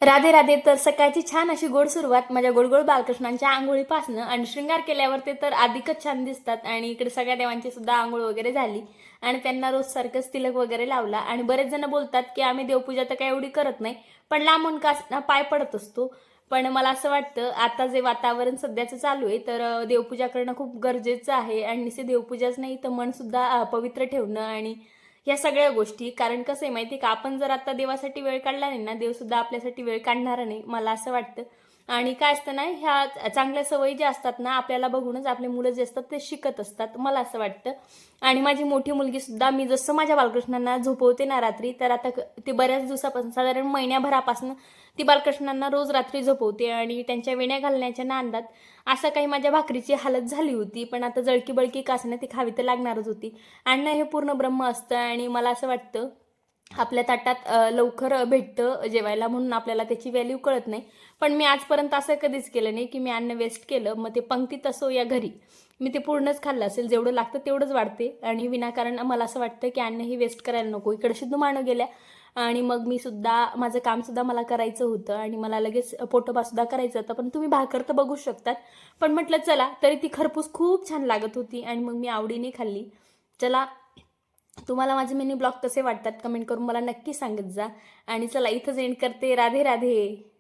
राधे राधे. तर सकाळची छान अशी गोड सुरुवात माझ्या गोडगोड बालकृष्णांच्या आंघोळीपासनं, आणि शृंगार केल्यावर ते तर अधिकच छान दिसतात. आणि इकडे सगळ्या देवांची सुद्धा आंघोळ वगैरे झाली आणि त्यांना रोज सारखंच तिलक वगैरे लावला. आणि बरेच जण बोलतात की आम्ही देवपूजा तर काही एवढी करत नाही, पण लांबून का पाय पडत असतो. पण मला असं वाटतं आता जे वातावरण सध्याचं चालू आहे तर देवपूजा करणं खूप गरजेचं आहे. आणि नुसती देवपूजाच नाही तर मन सुद्धा पवित्र ठेवणं आणि ह्या सगळ्या गोष्टी. कारण कसं आहे माहिती का, आपण जर आता देवासाठी वेळ काढला नाही ना, देव सुद्धा आपल्यासाठी वेळ काढणार नाही, मला असं वाटतं. आणि काय असतं ना, ह्या चांगल्या सवयी ज्या असतात ना, आपल्याला बघूनच आपले मुलं जे असतात ते शिकत असतात, मला असं वाटतं. आणि माझी मोठी मुलगी सुद्धा, मी जसं माझ्या बालकृष्णांना झोपवते ना रात्री, तर आता ते बऱ्याच दिवसापासून, साधारण महिन्याभरापासून ती बालकृष्णांना रोज रात्री झोपवते. आणि त्यांच्या वेण्या घालण्याच्या नांदात असं काही माझ्या भाकरीची हालत झाली होती, पण आता जळकी बळकी का ती खावी तर लागणारच होती. अन्न हे पूर्ण ब्रह्म असतं आणि मला असं वाटतं आपल्या ताटात लवकर भेटतं जेवायला, म्हणून आपल्याला त्याची व्हॅल्यू कळत नाही. पण मी आजपर्यंत असं कधीच केलं नाही की मी अन्न वेस्ट केलं, मग ते पंक्तीत असो या घरी, मी ते पूर्णच खाल्लं असेल. जेवढं लागतं तेवढंच वाढते आणि विनाकारण मला असं वाटतं की अन्न हे वेस्ट करायला नको. इकडे सिद्धू माणं गेल्या आणि मग मी सुद्धा माझं काम सुद्धा मला करायचं होतं आणि मला लगेच पोटोबा सुद्धा करायचं होतं. पण तुम्ही भाकर तर बघू शकतात. पण म्हटलं चला, तरी ती खरपूस खूप छान लागत होती आणि मग मी आवडीने खाल्ली. चला, तुम्हाला माझे मिनी ब्लॉग कसे वाटतात कमेंट करून मला नक्की सांगत जा. आणि चला, इथंच एंड करते. राधे राधे.